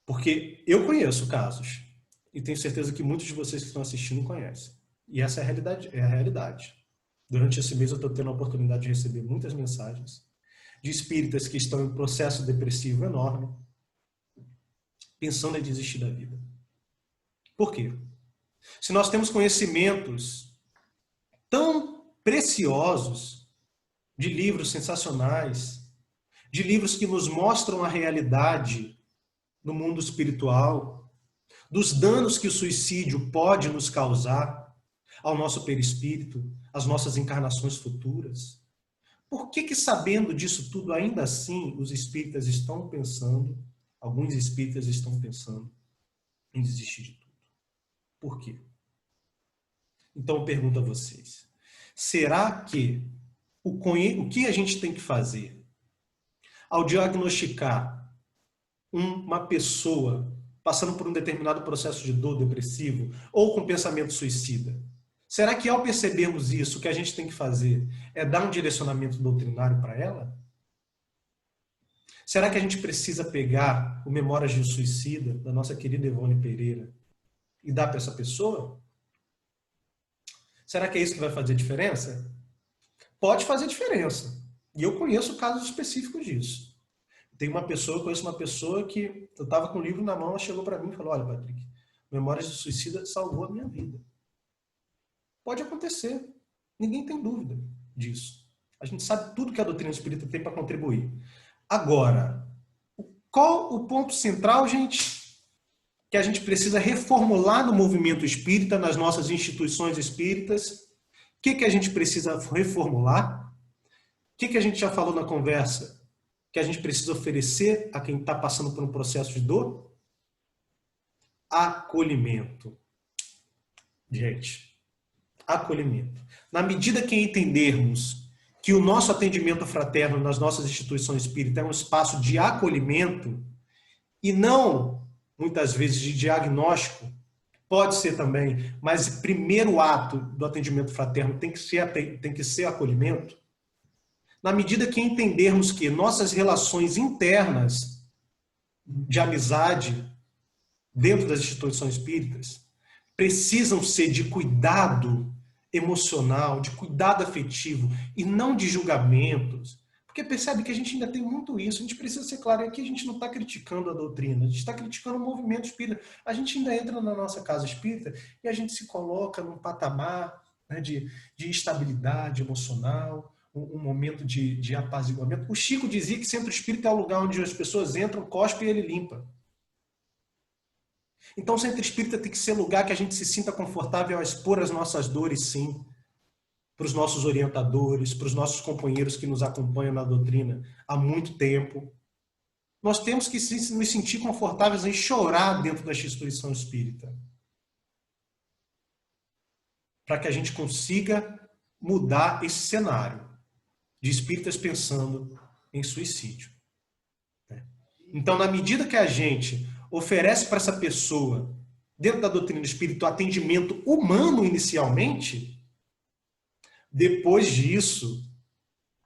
Porque eu conheço casos, e tenho certeza que muitos de vocês que estão assistindo conhecem. E essa é a realidade. Durante esse mês eu estou tendo a oportunidade de receber muitas mensagens de espíritas que estão em processo depressivo enorme, pensando em desistir da vida. Por quê? Se nós temos conhecimentos tão preciosos de livros sensacionais, de livros que nos mostram a realidade no mundo espiritual, dos danos que o suicídio pode nos causar ao nosso perispírito, às nossas encarnações futuras, por que sabendo disso tudo, ainda assim, os espíritas estão pensando, alguns espíritas estão pensando em desistir de tudo? Por quê? Então eu pergunto a vocês, será que o que a gente tem que fazer ao diagnosticar uma pessoa passando por um determinado processo de dor depressivo ou com pensamento suicida? Será que ao percebermos isso, o que a gente tem que fazer é dar um direcionamento doutrinário para ela? Será que a gente precisa pegar o Memórias de um Suicida, da nossa querida Ivone Pereira, e dar para essa pessoa? Será que é isso que vai fazer diferença? Pode fazer diferença. E eu conheço casos específicos disso. Eu conheço uma pessoa que eu estava com o livro na mão, ela chegou para mim e falou: olha, Patrick, Memórias de Suicida salvou a minha vida. Pode acontecer. Ninguém tem dúvida disso. A gente sabe tudo que a doutrina espírita tem para contribuir. Agora, qual o ponto central, gente, que a gente precisa reformular no movimento espírita, nas nossas instituições espíritas? O que a gente precisa reformular? O que a gente já falou na conversa? Que a gente precisa oferecer a quem está passando por um processo de dor? Acolhimento. Gente, acolhimento. Na medida que entendermos que o nosso atendimento fraterno nas nossas instituições espíritas é um espaço de acolhimento e não, muitas vezes, de diagnóstico, pode ser também, mas o primeiro ato do atendimento fraterno tem que ser acolhimento. Na medida que entendermos que nossas relações internas de amizade dentro das instituições espíritas precisam ser de cuidado emocional, de cuidado afetivo e não de julgamentos. Porque percebe que a gente ainda tem muito isso. A gente precisa ser claro, aqui a gente não está criticando a doutrina, a gente está criticando o movimento espírita. A gente ainda entra na nossa casa espírita e a gente se coloca num patamar, né, de estabilidade emocional, um momento de apaziguamento. O Chico dizia que centro espírita é o lugar onde as pessoas entram, cospem e ele limpa. Então o centro espírita tem que ser lugar que a gente se sinta confortável a expor as nossas dores, sim, para os nossos orientadores, para os nossos companheiros que nos acompanham na doutrina há muito tempo. Nós temos que nos sentir confortáveis em chorar dentro da instituição espírita, para que a gente consiga mudar esse cenário de espíritas pensando em suicídio. Então, na medida que a gente oferece para essa pessoa, dentro da doutrina espírita, o atendimento humano inicialmente, depois disso,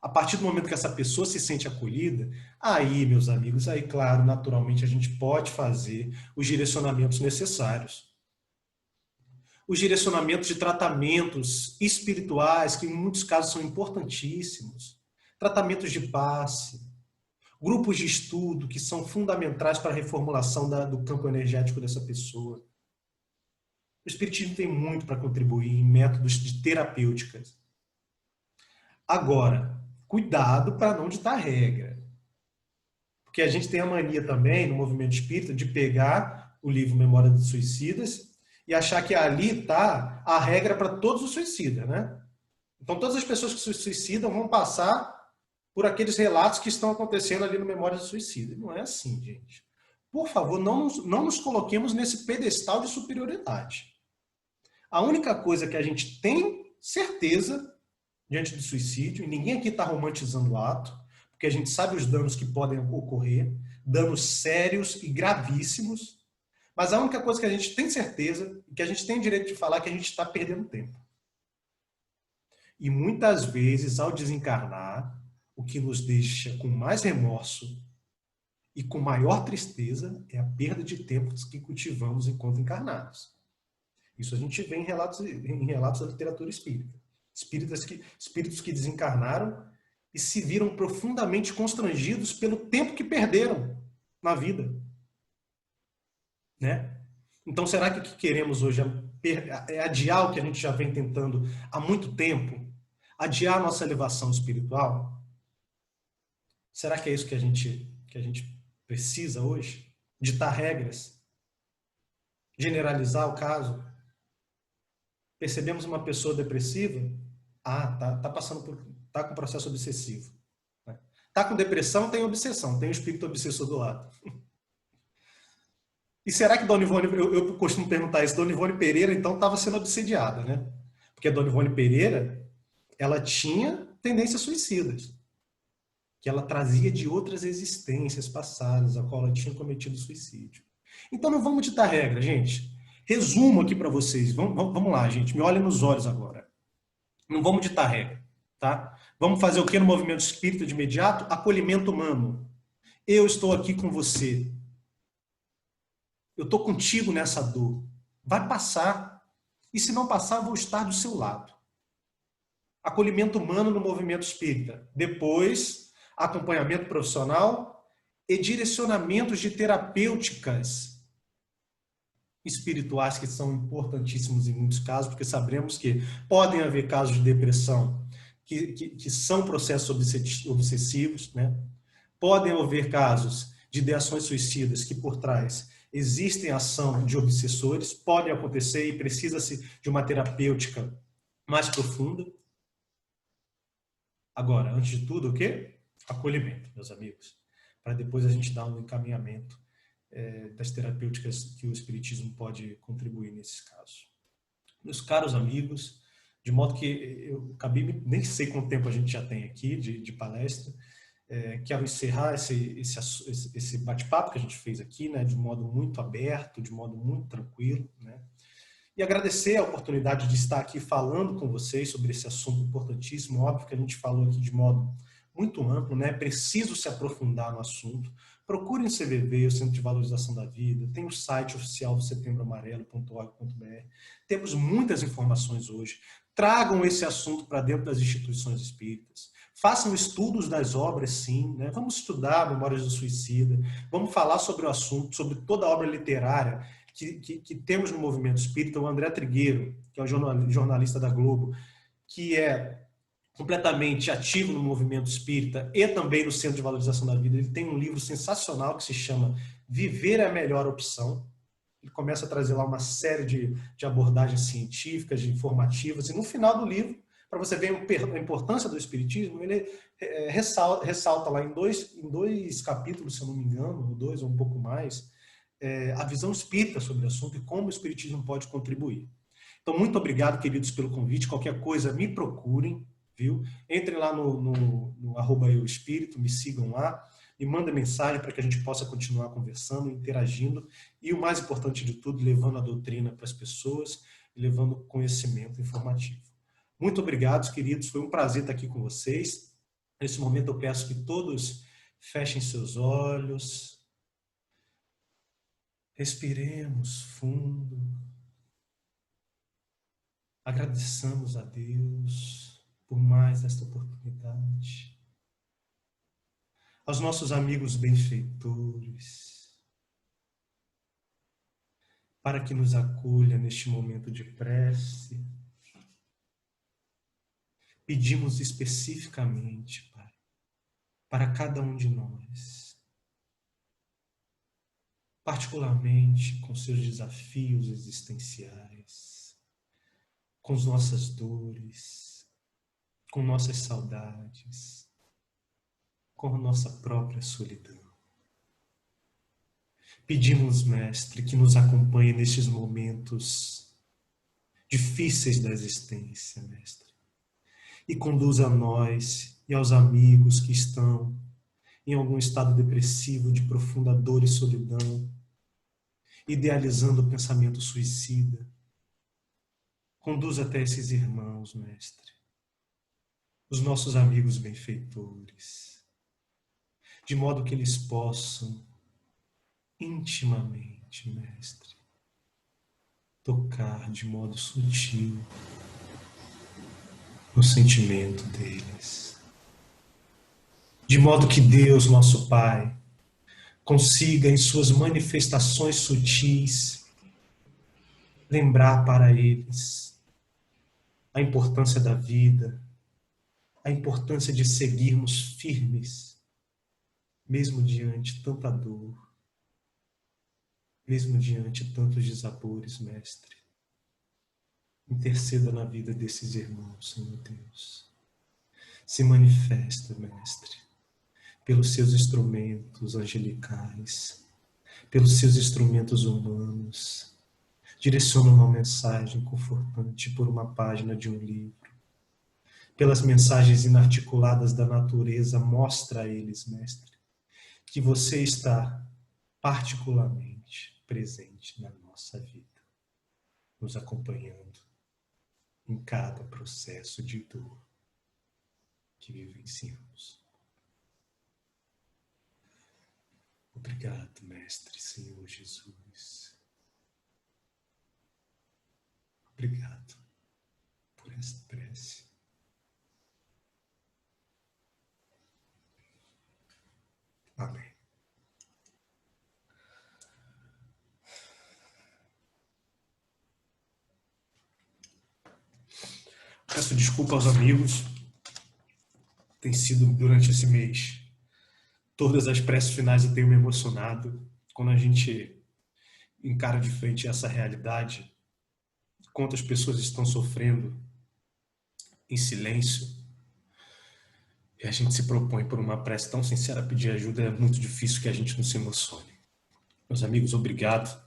a partir do momento que essa pessoa se sente acolhida, aí, meus amigos, aí, claro, naturalmente, a gente pode fazer os direcionamentos necessários. Os direcionamentos de tratamentos espirituais, que em muitos casos são importantíssimos. Tratamentos de passe, grupos de estudo que são fundamentais para a reformulação do campo energético dessa pessoa. O Espiritismo tem muito para contribuir em métodos de terapêuticas. Agora, cuidado para não ditar regra. Porque a gente tem a mania também, no movimento espírita, de pegar o livro Memória dos Suicidas e achar que ali está a regra para todos os suicidas, né? Então, todas as pessoas que se suicidam vão passar por aqueles relatos que estão acontecendo ali no Memória do Suicida. Não é assim, gente. Por favor, não nos coloquemos nesse pedestal de superioridade. A única coisa que a gente tem certeza diante do suicídio, e ninguém aqui está romantizando o ato, porque a gente sabe os danos que podem ocorrer, danos sérios e gravíssimos, mas a única coisa que a gente tem certeza, e que a gente tem direito de falar, é que a gente está perdendo tempo. E muitas vezes, ao desencarnar, o que nos deixa com mais remorso e com maior tristeza é a perda de tempo que cultivamos enquanto encarnados. Isso a gente vê em relatos da literatura espírita. Espíritos que desencarnaram e se viram profundamente constrangidos pelo tempo que perderam na vida. Né? Então, será que o que queremos hoje é adiar o que a gente já vem tentando há muito tempo? Adiar a nossa elevação espiritual? Será que é isso que a gente precisa hoje? Ditar regras? Generalizar o caso? Percebemos uma pessoa depressiva? Tá passando tá com processo obsessivo. Tá com depressão, tem obsessão, tem o espírito obsessor do lado. E será que Dona Ivone, eu costumo perguntar isso, Dona Ivone Pereira, então, estava sendo obsediada, né? Porque a Dona Ivone Pereira, ela tinha tendências suicidas, que ela trazia de outras existências passadas, a qual ela tinha cometido suicídio. Então, não vamos ditar regra, gente. Resumo aqui para vocês. Vamos lá, gente. Me olhem nos olhos agora. Não vamos ditar regra, tá? Vamos fazer o que no movimento espírita de imediato? Acolhimento humano. Eu estou aqui com você. Eu estou contigo nessa dor. Vai passar. E se não passar, eu vou estar do seu lado. Acolhimento humano no movimento espírita. Depois, acompanhamento profissional e direcionamentos de terapêuticas espirituais que são importantíssimos em muitos casos, porque sabemos que podem haver casos de depressão que são processos obsessivos, né? Podem haver casos de ideações suicidas que por trás existem ação de obsessores, pode acontecer e precisa-se de uma terapêutica mais profunda. Agora, antes de tudo, o quê? Acolhimento, meus amigos, para depois a gente dar um encaminhamento das terapêuticas que o Espiritismo pode contribuir nesses casos. Meus caros amigos, de modo que eu nem sei quanto tempo a gente já tem aqui de palestra, quero encerrar esse bate-papo que a gente fez aqui, né, de modo muito aberto, de modo muito tranquilo, né, e agradecer a oportunidade de estar aqui falando com vocês sobre esse assunto importantíssimo. Óbvio que a gente falou aqui de modo muito amplo, né? É preciso se aprofundar no assunto. Procurem o CVV, o Centro de Valorização da Vida, tem o site oficial do setembroamarelo.org.br. Temos muitas informações hoje. Tragam esse assunto para dentro das instituições espíritas. Façam estudos das obras, sim, né? Vamos estudar Memórias do Suicida, vamos falar sobre o assunto, sobre toda a obra literária que temos no movimento espírita. O André Trigueiro, que é o jornalista da Globo, que é completamente ativo no movimento espírita e também no Centro de Valorização da Vida. Ele tem um livro sensacional que se chama Viver é a Melhor Opção. Ele começa a trazer lá uma série de abordagens científicas, de informativas, e no final do livro, para você ver a importância do espiritismo, ele ressalta lá em dois capítulos, se eu não me engano, ou dois ou um pouco mais, a visão espírita sobre o assunto e como o espiritismo pode contribuir. Então, muito obrigado, queridos, pelo convite. Qualquer coisa, me procurem, viu? Entrem lá no @euespírito, me sigam lá e mandem mensagem para que a gente possa continuar conversando, interagindo e, o mais importante de tudo, levando a doutrina para as pessoas e levando conhecimento informativo. Muito obrigado, queridos. Foi um prazer estar aqui com vocês. Nesse momento, eu peço que todos fechem seus olhos. Respiremos fundo. Agradeçamos a Deus por mais esta oportunidade. Aos nossos amigos benfeitores, para que nos acolha neste momento de prece. Pedimos especificamente, Pai, para cada um de nós, particularmente com seus desafios existenciais, com as nossas dores, com nossas saudades, com a nossa própria solidão. Pedimos, Mestre, que nos acompanhe nestes momentos difíceis da existência, Mestre, e conduza a nós e aos amigos que estão em algum estado depressivo de profunda dor e solidão, idealizando o pensamento suicida. Conduza até esses irmãos, Mestre, os nossos amigos benfeitores, de modo que eles possam intimamente, Mestre, tocar de modo sutil no sentimento deles. De modo que Deus, nosso Pai, consiga, em suas manifestações sutis, lembrar para eles a importância da vida, a importância de seguirmos firmes, mesmo diante tanta dor, mesmo diante tantos desabores, Mestre. Interceda na vida desses irmãos, Senhor Deus. Se manifesta, Mestre, pelos seus instrumentos angelicais, pelos seus instrumentos humanos. Direciona uma mensagem confortante por uma página de um livro. Pelas mensagens inarticuladas da natureza, mostra a eles, Mestre, que você está particularmente presente na nossa vida, nos acompanhando em cada processo de dor que vivenciamos. Obrigado, Mestre, Senhor Jesus. Obrigado por esta prece. Amém. Peço desculpa aos amigos. Tem sido durante esse mês. Todas as preces finais eu tenho me emocionado. Quando a gente encara de frente essa realidade, quantas pessoas estão sofrendo em silêncio, e a gente se propõe por uma prece tão sincera a pedir ajuda, é muito difícil que a gente não se emocione. Meus amigos, obrigado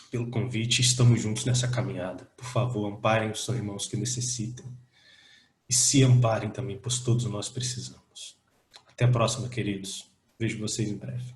pelo convite. Estamos juntos nessa caminhada. Por favor, amparem os seus irmãos que necessitem. E se amparem também, pois todos nós precisamos. Até a próxima, queridos. Vejo vocês em breve.